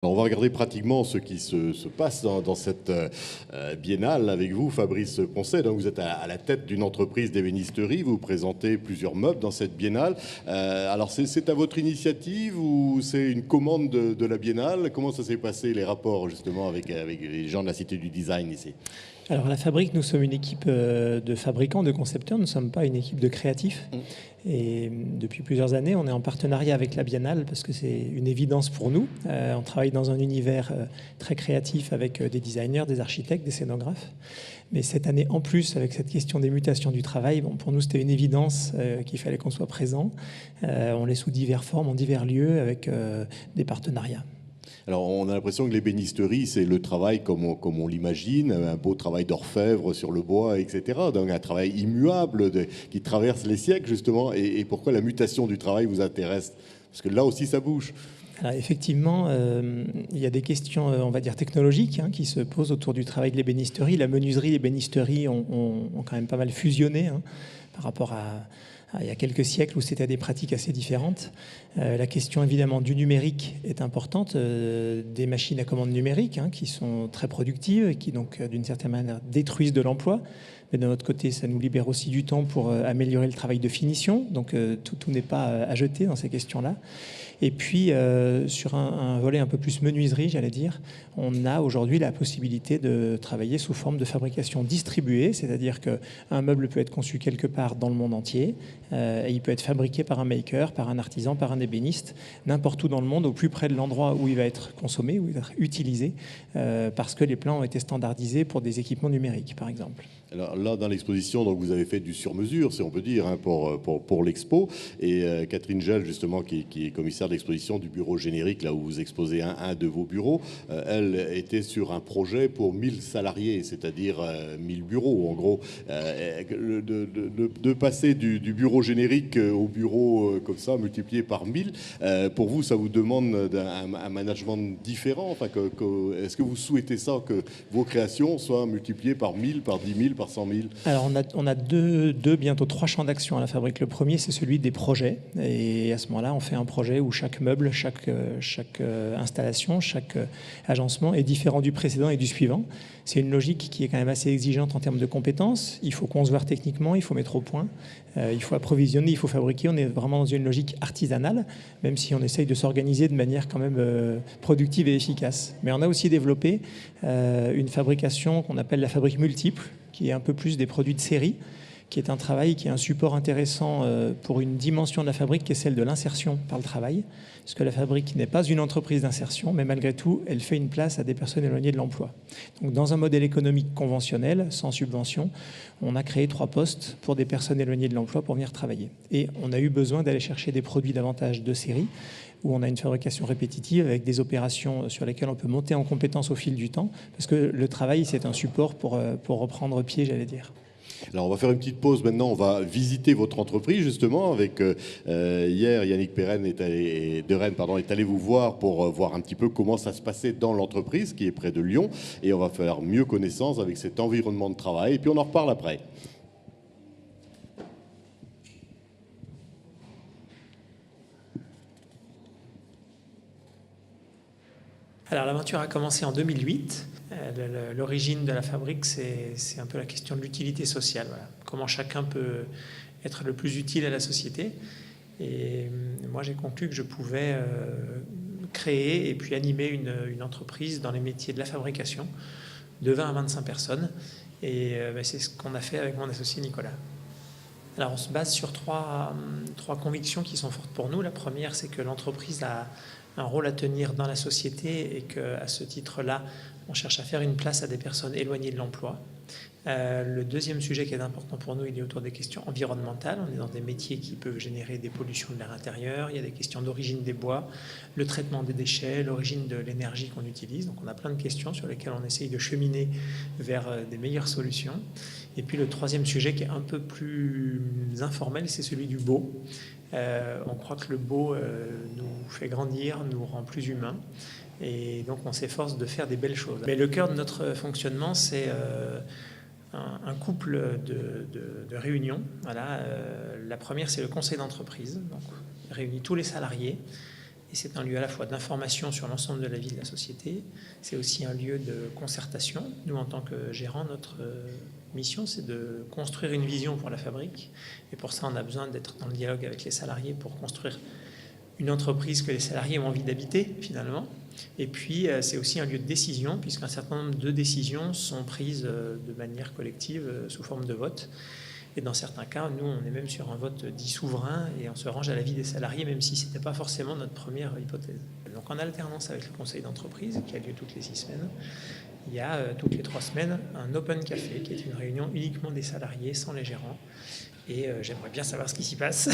Alors, on va regarder pratiquement ce qui se passe dans cette biennale avec vous, Fabrice Poncet. Donc, vous êtes à la tête d'une entreprise d'ébénisterie. Vous présentez plusieurs meubles dans cette biennale. Alors, c'est à votre initiative ou c'est une commande de la biennale? Comment ça s'est passé, les rapports justement avec les gens de la Cité du Design ici? Alors, à la fabrique, nous sommes une équipe de fabricants, de concepteurs. Nous ne sommes pas une équipe de créatifs. Et depuis plusieurs années, on est en partenariat avec la Biennale parce que c'est une évidence pour nous. On travaille dans un univers très créatif avec des designers, des architectes, des scénographes. Mais cette année, en plus, avec cette question des mutations du travail, bon, pour nous, c'était une évidence qu'il fallait qu'on soit présent. On l'est sous diverses formes, en divers lieux, avec des partenariats. Alors, on a l'impression que l'ébénisterie, c'est le travail comme on l'imagine, un beau travail d'orfèvre sur le bois, etc. Donc, un travail immuable qui traverse les siècles, justement. Et pourquoi la mutation du travail vous intéresse? Parce que là aussi, ça bouge. Alors effectivement, il y a des questions, on va dire, technologiques qui se posent autour du travail de l'ébénisterie. La menuiserie et l'ébénisterie ont quand même pas mal fusionné par rapport à il y a quelques siècles où c'était des pratiques assez différentes. La question évidemment du numérique est importante, des machines à commande numérique qui sont très productives et qui donc d'une certaine manière détruisent de l'emploi. Mais d'un autre côté, ça nous libère aussi du temps pour améliorer le travail de finition. Donc tout n'est pas à jeter dans ces questions-là. Et puis, sur un volet un peu plus menuiserie, j'allais dire, on a aujourd'hui la possibilité de travailler sous forme de fabrication distribuée, c'est-à-dire qu'un meuble peut être conçu quelque part dans le monde entier, et il peut être fabriqué par un maker, par un artisan, par un ébéniste, n'importe où dans le monde, au plus près de l'endroit où il va être consommé, où il va être utilisé, parce que les plans ont été standardisés pour des équipements numériques, par exemple. Alors là, dans l'exposition, donc vous avez fait du sur-mesure, si on peut dire, pour l'expo. Et Catherine Gell, justement, qui est commissaire d'exposition du bureau générique, là où vous exposez un de vos bureaux, elle était sur un projet pour 1000 salariés, c'est-à-dire 1000 bureaux, en gros. De passer du bureau générique au bureau comme ça, multiplié par 1000, pour vous, ça vous demande un management différent. Enfin, est-ce que vous souhaitez ça, que vos créations soient multipliées par 1000, par 10 000, par 100 000? Alors on a bientôt 3 champs d'action à la fabrique. Le premier, c'est celui des projets. Et à ce moment-là, on fait un projet où chaque meuble, chaque installation, chaque agencement est différent du précédent et du suivant. C'est une logique qui est quand même assez exigeante en termes de compétences. Il faut concevoir techniquement, il faut mettre au point, il faut approvisionner, il faut fabriquer. On est vraiment dans une logique artisanale, même si on essaye de s'organiser de manière quand même productive et efficace. Mais on a aussi développé une fabrication qu'on appelle la fabrique multiple, qui est un peu plus des produits de série, qui est un travail qui est un support intéressant pour une dimension de la fabrique qui est celle de l'insertion par le travail, parce que la fabrique n'est pas une entreprise d'insertion, mais malgré tout, elle fait une place à des personnes éloignées de l'emploi. Donc dans un modèle économique conventionnel, sans subvention, on a créé 3 postes pour des personnes éloignées de l'emploi pour venir travailler. Et on a eu besoin d'aller chercher des produits davantage de série, où on a une fabrication répétitive avec des opérations sur lesquelles on peut monter en compétence au fil du temps, parce que le travail, c'est un support pour reprendre pied, j'allais dire. Alors, on va faire une petite pause maintenant. On va visiter votre entreprise, justement. Avec hier, Yannick Perren de Rennes est allé vous voir pour voir un petit peu comment ça se passait dans l'entreprise, qui est près de Lyon. Et on va faire mieux connaissance avec cet environnement de travail. Et puis, on en reparle après. Alors l'aventure a commencé en 2008. L'origine de la fabrique, c'est un peu la question de l'utilité sociale. Voilà. Comment chacun peut être le plus utile à la société. Et moi, j'ai conclu que je pouvais créer et puis animer une entreprise dans les métiers de la fabrication de 20 à 25 personnes. Et c'est ce qu'on a fait avec mon associé Nicolas. Alors on se base sur trois convictions qui sont fortes pour nous. La première, c'est que l'entreprise a un rôle à tenir dans la société et qu'à ce titre-là, on cherche à faire une place à des personnes éloignées de l'emploi. Le deuxième sujet qui est important pour nous, il est autour des questions environnementales. On est dans des métiers qui peuvent générer des pollutions de l'air intérieur. Il y a des questions d'origine des bois, le traitement des déchets, l'origine de l'énergie qu'on utilise. Donc on a plein de questions sur lesquelles on essaye de cheminer vers des meilleures solutions. Et puis le troisième sujet qui est un peu plus informel, c'est celui du beau. On croit que le beau nous fait grandir, nous rend plus humains. Et donc on s'efforce de faire des belles choses. Mais le cœur de notre fonctionnement, c'est un couple de réunions. Voilà, la première, c'est le conseil d'entreprise. Donc, on réunit tous les salariés Et c'est un lieu à la fois d'information sur l'ensemble de la vie de la société, c'est aussi un lieu de concertation. Nous, en tant que gérants, notre mission, c'est de construire une vision pour la fabrique. Et pour ça, on a besoin d'être dans le dialogue avec les salariés pour construire une entreprise que les salariés ont envie d'habiter, finalement. Et puis, c'est aussi un lieu de décision, puisqu'un certain nombre de décisions sont prises de manière collective, sous forme de vote. Et dans certains cas, nous, on est même sur un vote dit souverain et on se range à l'avis des salariés, même si ce n'était pas forcément notre première hypothèse. Donc en alternance avec le conseil d'entreprise, qui a lieu toutes les 6 semaines, il y a toutes les 3 semaines un open café, qui est une réunion uniquement des salariés, sans les gérants. Et j'aimerais bien savoir ce qui s'y passe,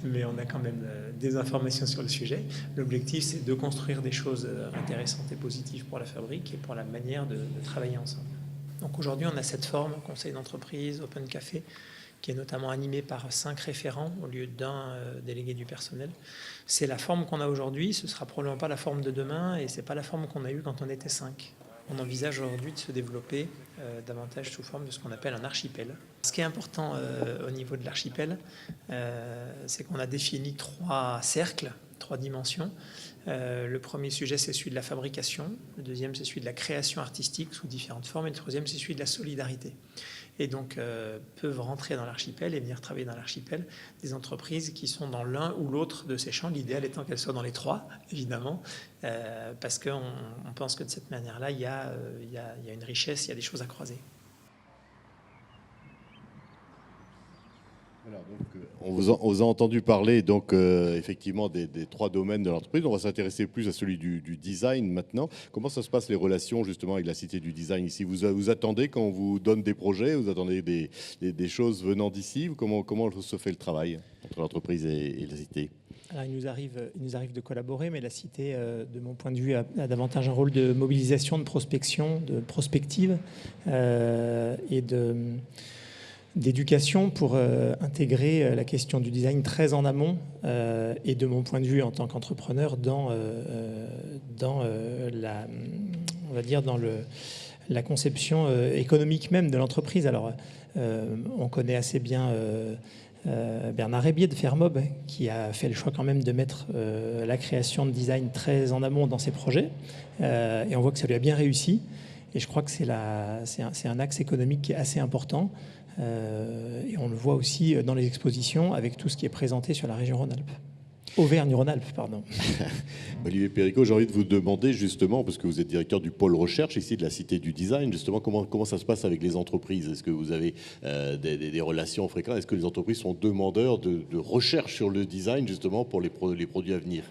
mais on a quand même des informations sur le sujet. L'objectif, c'est de construire des choses intéressantes et positives pour la fabrique et pour la manière de travailler ensemble. Donc aujourd'hui, on a cette forme, conseil d'entreprise, open café, qui est notamment animé par 5 référents au lieu d'un délégué du personnel. C'est la forme qu'on a aujourd'hui, ce ne sera probablement pas la forme de demain et ce n'est pas la forme qu'on a eue quand on était 5. On envisage aujourd'hui de se développer davantage sous forme de ce qu'on appelle un archipel. Ce qui est important au niveau de l'archipel, c'est qu'on a défini 3 cercles, 3 dimensions. Le premier sujet, c'est celui de la fabrication. Le deuxième, c'est celui de la création artistique sous différentes formes. Et le troisième, c'est celui de la solidarité. Et donc, peuvent rentrer dans l'archipel et venir travailler dans l'archipel des entreprises qui sont dans l'un ou l'autre de ces champs. L'idéal étant qu'elles soient dans les 3, évidemment, parce qu'on pense que de cette manière-là, il y a une richesse, il y a des choses à croiser. Voilà, donc, on vous a entendu parler donc, effectivement des 3 domaines de l'entreprise. On va s'intéresser plus à celui du design maintenant. Comment ça se passe les relations justement avec la Cité du Design ici? Vous attendez quand on vous donne des projets, vous attendez des choses venant d'ici? Comment se fait le travail entre l'entreprise et la Cité? Alors, il nous arrive de collaborer, mais la Cité, de mon point de vue, a davantage un rôle de mobilisation, de prospection, de prospective et d'éducation pour intégrer la question du design très en amont et de mon point de vue en tant qu'entrepreneur dans la conception économique même de l'entreprise. Alors, on connaît assez bien Bernard Rébier de Fermob, qui a fait le choix quand même de mettre la création de design très en amont dans ses projets. Et on voit que ça lui a bien réussi. Et je crois que c'est un axe économique qui est assez important. Et on le voit aussi dans les expositions avec tout ce qui est présenté sur la région Rhône-Alpes. Auvergne-Rhône-Alpes, pardon. Olivier Péricot, j'ai envie de vous demander justement, parce que vous êtes directeur du pôle recherche ici de la Cité du Design, justement, comment ça se passe avec les entreprises? Est-ce que vous avez des relations fréquentes? Est-ce que les entreprises sont demandeurs de recherche sur le design justement pour les produits à venir?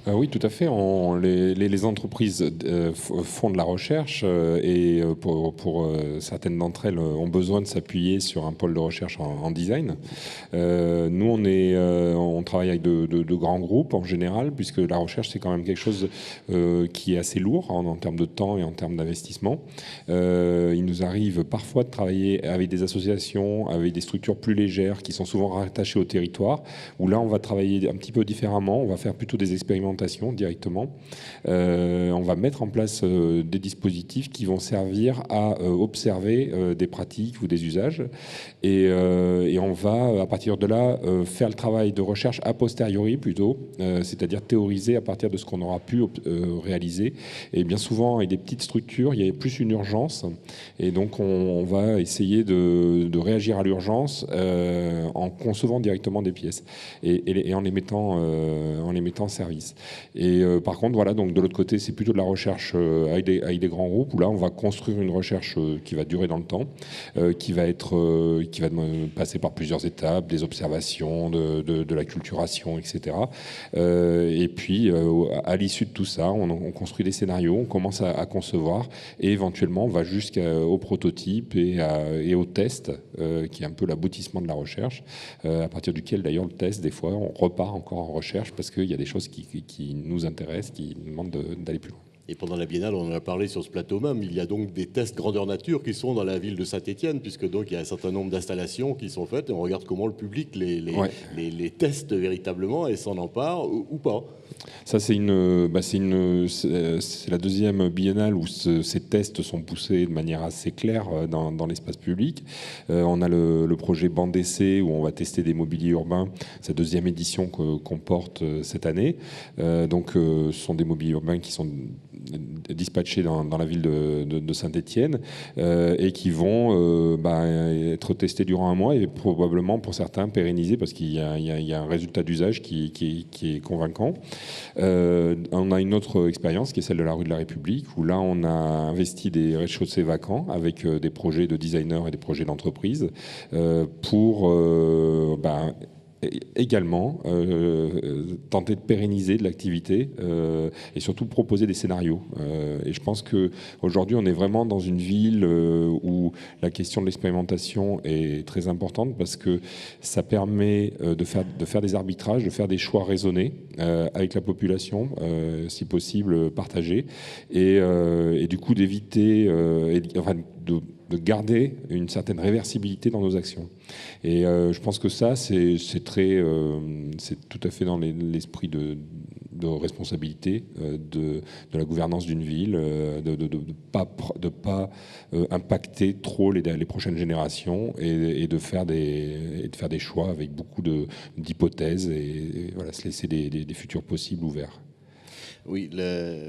Oui, tout à fait. Les entreprises font de la recherche et pour certaines d'entre elles ont besoin de s'appuyer sur un pôle de recherche en design. Nous, on travaille avec de grands groupes en général, puisque la recherche, c'est quand même quelque chose qui est assez lourd en termes de temps et en termes d'investissement. Il nous arrive parfois de travailler avec des associations, avec des structures plus légères qui sont souvent rattachées au territoire, où là, on va travailler un petit peu différemment. On va faire plutôt des expérimentations directement. On va mettre en place des dispositifs qui vont servir à observer des pratiques ou des usages et on va à partir de là faire le travail de recherche a posteriori plutôt, c'est-à-dire théoriser à partir de ce qu'on aura pu réaliser. Et bien souvent avec des petites structures, il y a plus une urgence et donc on va essayer de réagir à l'urgence en concevant directement des pièces et en les mettant en service. Et par contre, voilà, donc de l'autre côté, c'est plutôt de la recherche avec des grands groupes où là, on va construire une recherche qui va durer dans le temps, qui va passer par plusieurs étapes, des observations, de l'acculturation, etc. Et puis, à l'issue de tout ça, on construit des scénarios, on commence à concevoir et éventuellement, on va jusqu'au prototype et au test, qui est un peu l'aboutissement de la recherche, à partir duquel, d'ailleurs, le test, des fois, on repart encore en recherche parce qu'il y a des choses qui nous intéressent, qui nous demandent d'aller plus loin. Et pendant la Biennale, on en a parlé sur ce plateau même, il y a donc des tests grandeur nature qui sont dans la ville de Saint-Étienne, puisque donc il y a un certain nombre d'installations qui sont faites et on regarde comment le public les teste véritablement et s'en empare ou pas. Ça, c'est la deuxième biennale où ces tests sont poussés de manière assez claire dans l'espace public. On a le projet Bande d'essai où on va tester des mobiliers urbains. C'est la deuxième édition qu'on porte cette année. Ce sont des mobiliers urbains qui sont dispatchés dans la ville de Saint-Étienne et qui vont être testés durant un mois et probablement pour certains pérennisés parce qu'il y a un résultat d'usage qui est convaincant. On a une autre expérience qui est celle de la rue de la République où là on a investi des rez-de-chaussée vacants avec des projets de designers et des projets d'entreprise pour également tenter de pérenniser de l'activité et surtout proposer des scénarios. Et je pense qu'aujourd'hui, on est vraiment dans une ville où la question de l'expérimentation est très importante parce que ça permet de faire des arbitrages, de faire des choix raisonnés avec la population, si possible partagés, et du coup d'éviter, de garder une certaine réversibilité dans nos actions. Et je pense que ça, c'est tout à fait dans l'esprit de responsabilité de la gouvernance d'une ville, de pas impacter trop les prochaines générations et de faire des choix avec beaucoup d'hypothèses et voilà, se laisser des futurs possibles ouverts. Oui,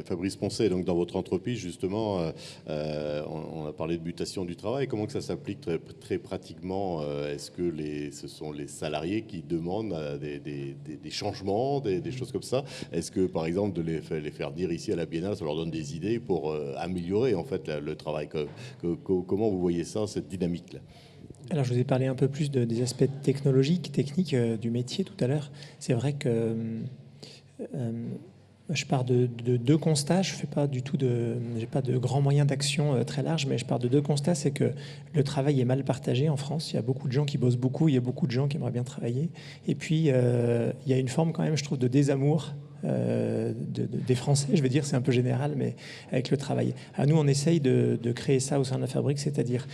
Fabrice Poncet, donc dans votre entreprise, justement, on a parlé de mutation du travail. Comment que ça s'applique très pratiquement? Est-ce que ce sont les salariés qui demandent des changements, des choses comme ça? Est-ce que, par exemple, de les faire dire ici à la Biennale, ça leur donne des idées pour améliorer en fait le travail? Comment vous voyez ça, cette dynamique-là? Alors, je vous ai parlé un peu plus des aspects techniques du métier tout à l'heure. C'est vrai que je pars de deux constats. Je fais pas du tout j'ai pas de grands moyens d'action très larges, mais je pars de deux constats. C'est que le travail est mal partagé en France. Il y a beaucoup de gens qui bossent beaucoup. Il y a beaucoup de gens qui aimeraient bien travailler. Et puis, il y a une forme quand même, je trouve, de désamour des Français, je vais dire, c'est un peu général, mais avec le travail. À nous, on essaye de créer ça au sein de la fabrique, c'est-à-dire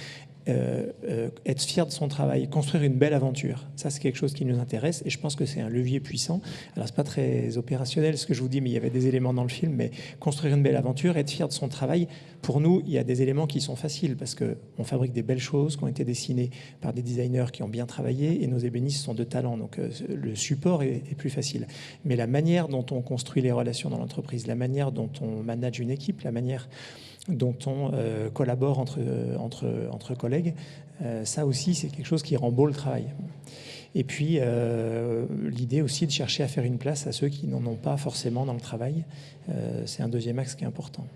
être fier de son travail, construire une belle aventure. Ça, c'est quelque chose qui nous intéresse et je pense que c'est un levier puissant. Alors, c'est pas très opérationnel ce que je vous dis, mais il y avait des éléments dans le film. Mais construire une belle aventure, être fier de son travail, pour nous, il y a des éléments qui sont faciles parce qu'on fabrique des belles choses qui ont été dessinées par des designers qui ont bien travaillé et nos ébénistes sont de talent. Donc, le support est plus facile. Mais la manière dont on construit les relations dans l'entreprise, la manière dont on manage une équipe, la manière dont on collabore entre collègues, ça aussi, c'est quelque chose qui rend beau le travail. Et puis, l'idée aussi de chercher à faire une place à ceux qui n'en ont pas forcément dans le travail, c'est un deuxième axe qui est important.